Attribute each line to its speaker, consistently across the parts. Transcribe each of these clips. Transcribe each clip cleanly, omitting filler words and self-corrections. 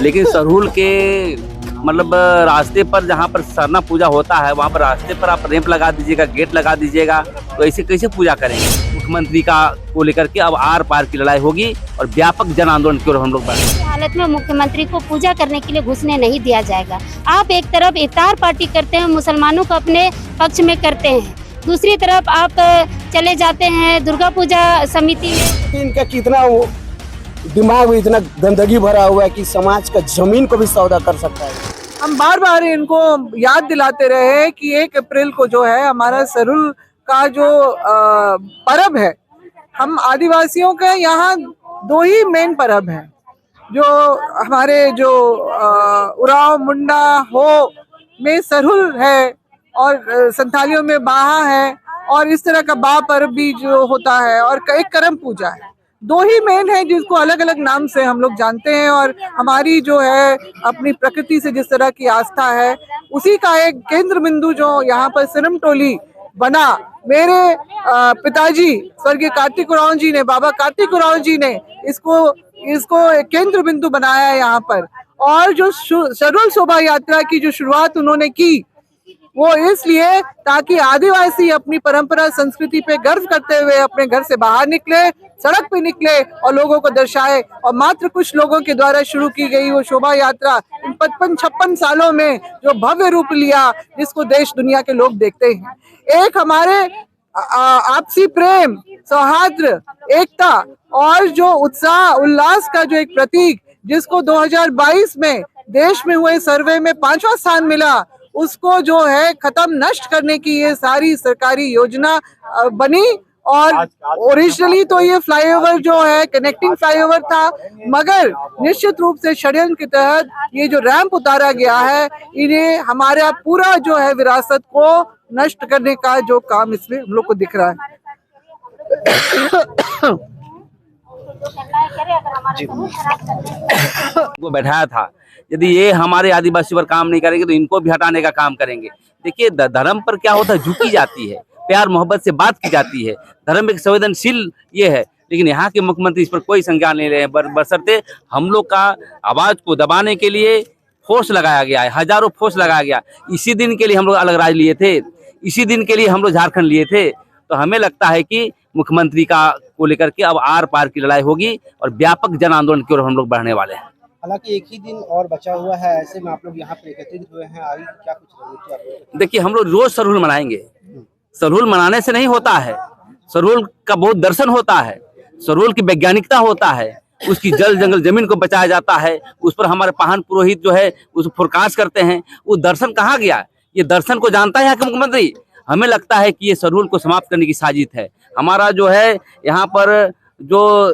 Speaker 1: लेकिन सरहुल के मतलब रास्ते पर जहाँ पर सरना पूजा होता है वहाँ पर रास्ते पर आप रैंप लगा दीजिएगा, गेट लगा दीजिएगा, तो ऐसे कैसे पूजा करेंगे। मुख्यमंत्री का को लेकर के अब आर पार की लड़ाई होगी और व्यापक जन आंदोलन की ओर हम लोग बढ़ेंगे।
Speaker 2: हालत में मुख्यमंत्री को पूजा करने के लिए घुसने नहीं दिया जाएगा। आप एक तरफ इफ्तार पार्टी करते हैं, मुसलमानों को अपने पक्ष में करते हैं, दूसरी तरफ आप चले जाते हैं दुर्गा पूजा समिति में।
Speaker 3: इनका कितना दिमाग में इतना गंदगी भरा हुआ है कि समाज का जमीन को भी सौदा कर सकता है।
Speaker 4: हम बार बार इनको याद दिलाते रहे कि 1 अप्रैल को जो है हमारा सरहुल का जो पर्व है, हम आदिवासियों के यहाँ 2 ही मेन पर्व हैं, जो हमारे जो उराव मुंडा हो में सरहुल है और संथालियों में बाहा है और इस तरह का बा पर्व भी जो होता है और एक करम पूजा है। 2 ही मेन है जिसको अलग अलग नाम से हम लोग जानते हैं और हमारी जो है अपनी प्रकृति से जिस तरह की आस्था है उसी का एक केंद्र बिंदु जो यहाँ पर सिरम टोली बना। मेरे पिताजी स्वर्गीय कार्तिक उरांव जी ने, बाबा कार्तिक उरांव जी ने इसको एक केंद्र बिंदु बनाया है यहाँ पर। और जो सरहुल शोभा यात्रा की जो शुरुआत उन्होंने की वो इसलिए ताकि आदिवासी अपनी परंपरा संस्कृति पे गर्व करते हुए अपने घर से बाहर निकले, सड़क पे निकले और लोगों को दर्शाए। और मात्र कुछ लोगों के द्वारा शुरू की गई वो शोभा यात्रा इन 55-56 सालों में जो भव्य रूप लिया, जिसको देश दुनिया के लोग देखते हैं। एक हमारे आपसी प्रेम, सौहार्द, एकता और जो उत्साह उल्लास का जो एक प्रतीक, जिसको 2022 में देश में हुए सर्वे में 5वां स्थान मिला, उसको जो है खत्म नष्ट करने की ये सारी सरकारी योजना बनी। और ओरिजिनली तो ये फ्लाईओवर जो है कनेक्टिंग फ्लाईओवर था, मगर निश्चित रूप से षड्यंत्र के तहत ये जो रैंप उतारा गया है, इन्हें हमारा पूरा जो है विरासत को नष्ट करने का जो काम इसमें हम लोग को दिख रहा है।
Speaker 1: वो बैठाया था, यदि ये हमारे आदिवासी पर काम नहीं करेंगे तो इनको भी हटाने का काम करेंगे। देखिए धर्म पर क्या होता है, झुकी जाती है, प्यार मोहब्बत से बात की जाती है, धर्म एक संवेदनशील ये है, लेकिन यहाँ के मुख्यमंत्री इस पर कोई संज्ञान नहीं ले रहे हैं। बशर्ते हम लोग का आवाज को दबाने के लिए फोर्स लगाया गया है, हजारों फोर्स लगाया गया। इसी दिन के लिए हम लोग अलग राज्य लिए थे, इसी दिन के लिए हम लोग झारखंड लिए थे। तो हमें लगता है कि मुख्यमंत्री का को लेकर के अब आर पार की लड़ाई होगी और व्यापक जन आंदोलन की ओर हम लोग बढ़ने वाले हैं।
Speaker 3: हालांकि एक ही दिन और बचा हुआ है, ऐसे में आप लोग यहाँ पे एकत्रित हुए हैं, आगे क्या कुछ रणनीति?
Speaker 1: देखिए हम लोग रोज सरहुल मनाएंगे। सरहुल मनाने से नहीं होता है, सरहुल का बहुत दर्शन होता है, सरहुल की वैज्ञानिकता होता है, उसकी जल जंगल जमीन को बचाया जाता है, उस पर हमारे पाहन पुरोहित जो है उस फोरकास्ट करते हैं। वो दर्शन कहाँ गया? ये दर्शन को जानता है यहाँ के मुख्यमंत्री? हमें लगता है कि ये सरहुल को समाप्त करने की साजिश है। हमारा जो है यहाँ पर जो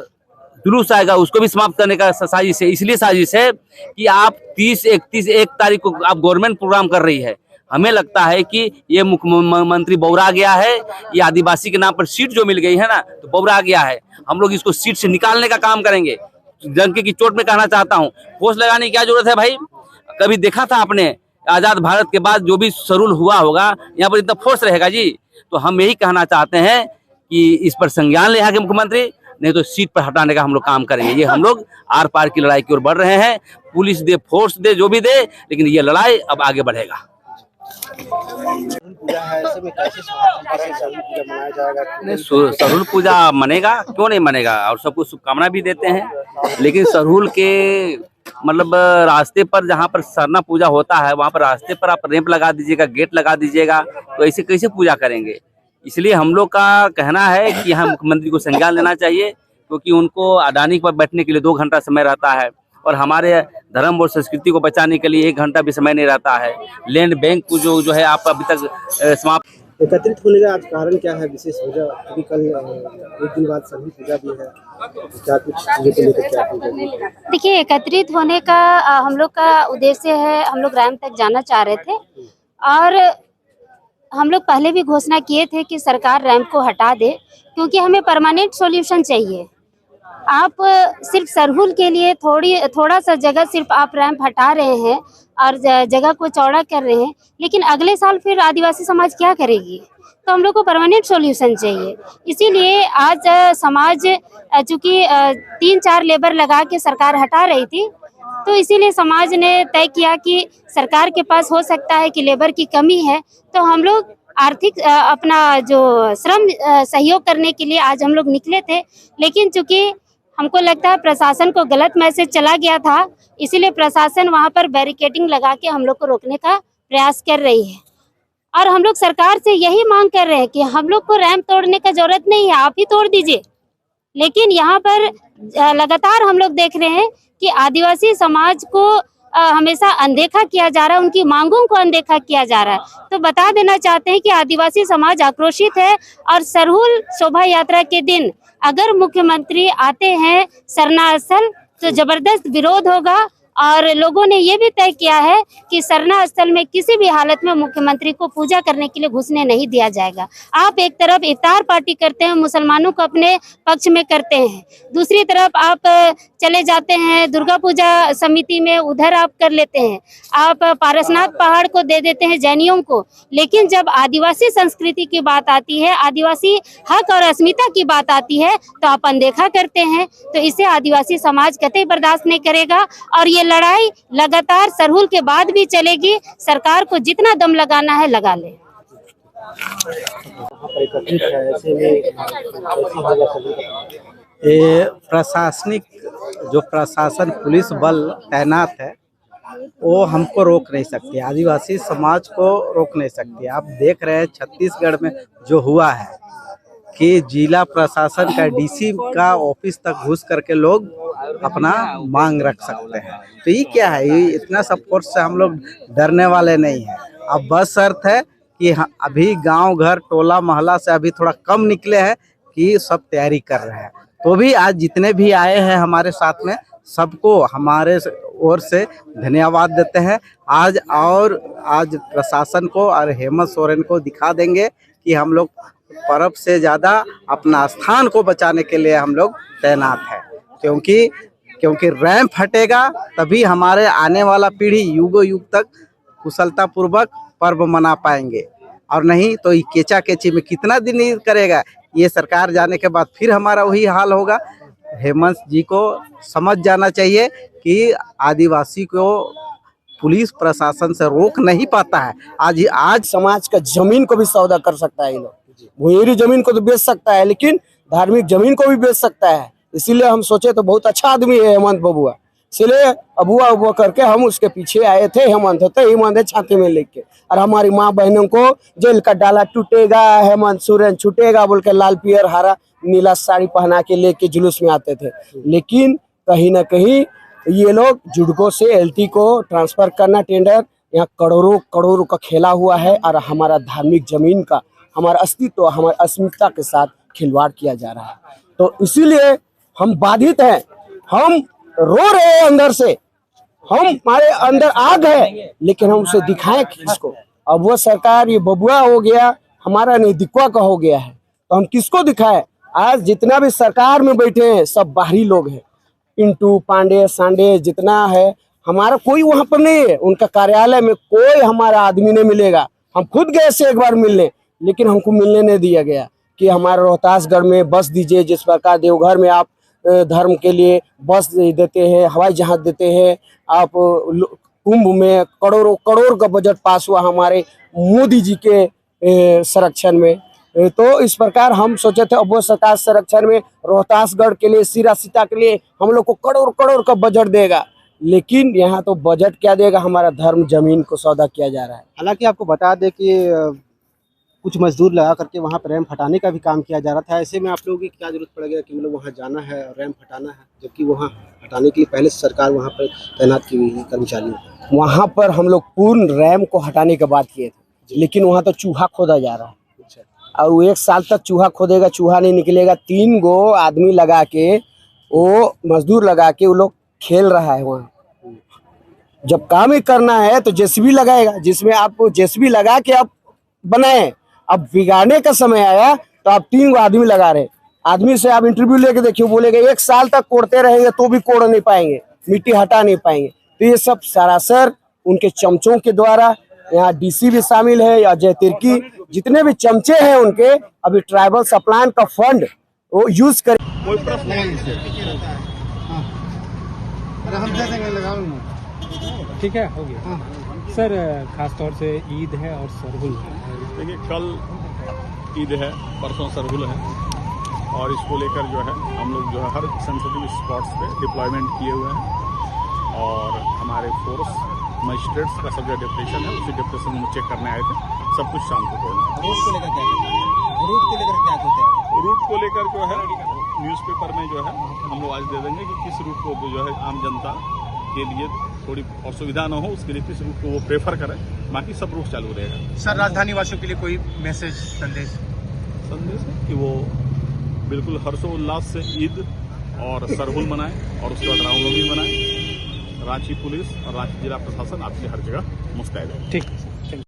Speaker 1: जुलूस आएगा उसको भी समाप्त करने का साजिश है। इसलिए साजिश है कि आप 30, 31, 1 तारीख को आप गवर्नमेंट प्रोग्राम कर रही है। हमें लगता है कि ये मुख्यमंत्री बौरा गया है, ये आदिवासी के नाम पर सीट जो मिल गई है ना, तो बौरा गया है। हम लोग इसको सीट से निकालने का काम करेंगे। डंके की चोट में कहना चाहता हूँ, फोर्स लगाने की क्या जरूरत है भाई? कभी देखा था आपने आजाद भारत के बाद जो भी सरहुल हुआ होगा, यहाँ पर इतना फोर्स रहेगा जी? तो हम यही कहना चाहते हैं कि इस पर संज्ञान ले यहाँ के मुख्यमंत्री, नहीं तो सीट पर हटाने का हम लोग काम करेंगे। ये हम लोग आर पार की लड़ाई की ओर बढ़ रहे हैं। पुलिस दे, फोर्स दे, जो भी दे, लेकिन ये लड़ाई अब आगे बढ़ेगा।
Speaker 3: पूजा है, ऐसे में कैसे सरहुल पूजा मनाया जाएगा?
Speaker 1: सरहुल पूजा मनेगा, क्यों नहीं मनेगा, और सबको शुभकामना भी देते हैं। लेकिन सरहुल के मतलब रास्ते पर जहाँ पर सरना पूजा होता है वहाँ पर रास्ते पर आप रैंप लगा दीजिएगा, गेट लगा दीजिएगा, तो ऐसे कैसे पूजा करेंगे। इसलिए हम लोग का कहना है कि यहाँ मुख्यमंत्री को संज्ञान लेना चाहिए, क्योंकि उनको अडानी पर बैठने के लिए 2 घंटा समय रहता है और हमारे धर्म और संस्कृति को बचाने के लिए 1 घंटा भी समय नहीं रहता है। लैंड बैंक को जो है आप अभी तक समाप्त।
Speaker 3: एकत्रित होने का आज कारण क्या है, विशेष वजह? अभी कल 1 दिन बाद सरहुल पूजा भी है, तो क्या कुछ चीज़ों को लेकर क्या?
Speaker 2: देखिए एकत्रित होने का हम लोग का उद्देश्य है, हम लोग रैंप तक जाना चाह रहे थे और हम लोग पहले भी घोषणा किए थे कि सरकार रैंप को हटा दे, क्योंकि हमें परमानेंट सॉल्यूशन चाहिए। आप सिर्फ सरहुल के लिए थोड़ा सा जगह सिर्फ आप रैंप हटा रहे हैं और जगह को चौड़ा कर रहे हैं, लेकिन अगले साल फिर आदिवासी समाज क्या करेगी? तो हम लोग को परमानेंट सॉल्यूशन चाहिए। इसीलिए आज समाज चूँकि 3-4 लेबर लगा के सरकार हटा रही थी, तो इसीलिए समाज ने तय किया कि सरकार के पास हो सकता है कि लेबर की कमी है, तो हम लोग आर्थिक अपना जो श्रम सहयोग करने के लिए आज हम लोग निकले थे। लेकिन चूंकि हमको लगता है प्रशासन को गलत मैसेज चला गया था, इसीलिए प्रशासन वहां पर बैरिकेडिंग लगा के हम लोग को रोकने का प्रयास कर रही है। और हम लोग सरकार से यही मांग कर रहे हैं कि हम लोग को रैंप तोड़ने का जरूरत नहीं है, आप ही तोड़ दीजिए। लेकिन यहाँ पर लगातार हम लोग देख रहे हैं कि आदिवासी समाज को हमेशा अनदेखा किया जा रहा है, उनकी मांगों को अनदेखा किया जा रहा है। तो बता देना चाहते हैं कि आदिवासी समाज आक्रोशित है और सरहुल शोभा यात्रा के दिन अगर मुख्यमंत्री आते हैं सरना स्थल तो जबरदस्त विरोध होगा। और लोगों ने ये भी तय किया है कि सरना स्थल में किसी भी हालत में मुख्यमंत्री को पूजा करने के लिए घुसने नहीं दिया जाएगा। आप एक तरफ इफ्तार पार्टी करते हैं, मुसलमानों को अपने पक्ष में करते हैं, दूसरी तरफ आप चले जाते हैं दुर्गा पूजा समिति में, उधर आप कर लेते हैं, आप पारसनाथ पहाड़ को दे देते हैं जैनियों को। लेकिन जब आदिवासी संस्कृति की बात आती है, आदिवासी हक और अस्मिता की बात आती है, तो आप अनदेखा करते हैं। तो इसे आदिवासी समाज कतई बर्दाश्त नहीं करेगा और ये लड़ाई लगातार सरहुल के बाद भी चलेगी। सरकार को जितना दम लगाना है लगा ले।
Speaker 5: ये प्रशासनिक जो प्रशासन पुलिस बल तैनात है वो हमको रोक नहीं सकती, आदिवासी समाज को रोक नहीं सकती। आप देख रहे हैं छत्तीसगढ़ में जो हुआ है कि जिला प्रशासन का डीसी का ऑफिस तक घुस करके लोग अपना मांग रख सकते हैं। तो ये क्या है, ये इतना सब फोर्स से हम लोग डरने वाले नहीं हैं। अब बस शर्त है कि अभी गांव घर टोला मोहल्ला से अभी थोड़ा कम निकले हैं कि सब तैयारी कर रहे हैं। तो भी आज जितने भी आए हैं हमारे साथ में सबको हमारे ओर से धन्यवाद देते हैं। आज प्रशासन को और हेमंत सोरेन को दिखा देंगे कि हम लोग पर्व से ज़्यादा अपना स्थान को बचाने के लिए हम लोग तैनात हैं। क्योंकि रैंप हटेगा तभी हमारे आने वाला पीढ़ी युगों युग तक कुशलता पूर्वक पर्व मना पाएंगे, और नहीं तो ये केचा केची में कितना दिन ही करेगा। ये सरकार जाने के बाद फिर हमारा वही हाल होगा। हेमंत जी को समझ जाना चाहिए कि आदिवासी को पुलिस प्रशासन से रोक नहीं पाता है। आज
Speaker 6: समाज का जमीन को भी सौदा कर सकता है, ये लोग भूयेरी जमीन को तो बेच सकता है, लेकिन धार्मिक जमीन को भी बेच सकता है। इसीलिए हम सोचे तो बहुत अच्छा आदमी है हेमंत बबुआ, इसलिए अबुआ करके हम उसके पीछे आए थे। हेमंत छाती में लेके, और हमारी माँ बहनों को जेल का डाला टूटेगा, हेमंत सोरेन छूटेगा बोल के लाल पियर हरा नीला साड़ी पहना के लेके जुलूस में आते थे। लेकिन कहीं ना कहीं ये लोग जुड़को से एलटी को ट्रांसफर करना टेंडर, यहाँ करोड़ों का खेला हुआ है और हमारा धार्मिक जमीन का, हमारा अस्तित्व, हमारी अस्मिता के साथ खिलवाड़ किया जा रहा है। तो इसीलिए हम बाधित हैं, हम रो रहे हैं अंदर से, हमारे अंदर आग है, लेकिन हम उसे दिखाएं किसको। अब वो सरकार ये बबुआ हो गया, हमारा नहीं दिक्वा का हो गया है, तो हम किसको दिखाएं। आज जितना भी सरकार में बैठे हैं सब बाहरी लोग हैं, पिंटू पांडे सांडे जितना है, हमारा कोई वहां पर नहीं है। उनका कार्यालय में कोई हमारा आदमी नहीं मिलेगा। हम खुद गए से एक बार मिलने, लेकिन हमको मिलने नहीं दिया गया कि हमारे रोहतासगढ़ में बस दीजिए, जिस प्रकार देवघर में आप धर्म के लिए बस देते हैं, हवाई जहाज देते हैं, आप कुंभ में करोड़ का बजट पास हुआ हमारे मोदी जी के संरक्षण में। तो इस प्रकार हम सोचे थे अब वो सरकार संरक्षण में रोहतासगढ़ के लिए, सिरा सीता के लिए हम लोग को करोड़ का बजट देगा, लेकिन यहाँ तो बजट क्या देगा, हमारा धर्म जमीन को सौदा किया जा रहा है।
Speaker 3: हालांकि आपको बता दें कि कुछ मजदूर लगा करके वहाँ पर रैंप हटाने का भी काम किया जा रहा था। ऐसे में आप लोगों की क्या जरूरत पड़ेगा कि मतलब वहाँ जाना है और रैंप हटाना है, जबकि वहाँ हटाने के लिए पहले से सरकार वहाँ पर तैनात की हुई है कर्मचारियों को।
Speaker 6: वहाँ पर हम लोग पूर्ण रैंप को हटाने की बात किए थे, लेकिन वहाँ तो चूहा खोदा जा रहा है और वो 1 साल तक चूहा खोदेगा, चूहा नहीं निकलेगा। 3 गो आदमी लगा के, वो मजदूर लगा के वो लोग खेल रहा है वहाँ। जब काम ही करना है तो जेसीबी लगाएगा, जिसमें आप जेसीबी लगा के आप बनाए। अब बिगाड़ने का समय आया तो आप 3 गो आदमी लगा रहे। आदमी से आप इंटरव्यू लेके देखिए, बोलेगा 1 साल तक कोड़ते रहेंगे तो भी कोड़ नहीं पाएंगे, मिट्टी हटा नहीं पाएंगे। तो ये सब सरासर उनके चमचों के द्वारा, यहाँ डीसी भी शामिल है, या जय तिर्की, जितने भी चमचे हैं उनके, अभी ट्राइबल सप्लान का फंड वो यूज करें।
Speaker 3: हम दे देंगे, लगाओ।
Speaker 7: ठीक है, हो गया। सर, खास तौर से ईद है और सरहुल है।
Speaker 8: देखिए, कल ईद है, परसों सरहुल है, और इसको लेकर जो है हम लोग जो है हर सेंसिटिव स्पॉट्स पे डिप्लॉयमेंट किए हुए हैं, और हमारे फोर्स मजिस्ट्रेट्स का सब जो डिप्रेशन है उसी डिप्रेशन में चेक करने आए थे। सब कुछ शाम को
Speaker 3: रूट को लेकर क्या कहते हैं? रूट को लेकर क्या कहते हैं?
Speaker 8: रूट को लेकर जो है न्यूज़पेपर में जो है हम लोग आज दे देंगे कि किस रूट को जो है आम जनता के लिए थोड़ी असुविधा न हो, उसके लिए किस रूट को वो प्रेफर करें। बाकी सब रूट चालू रहेगा।
Speaker 3: सर, राजधानी वासियों के लिए कोई मैसेज, संदेश
Speaker 8: है कि वो बिल्कुल हर्षोल्लास से ईद और सरहुल मनाएं, और उसके बाद रामनवमी मनाएं। रांची पुलिस और रांची जिला प्रशासन आपकी हर जगह मुस्तैद है।
Speaker 7: ठीक है।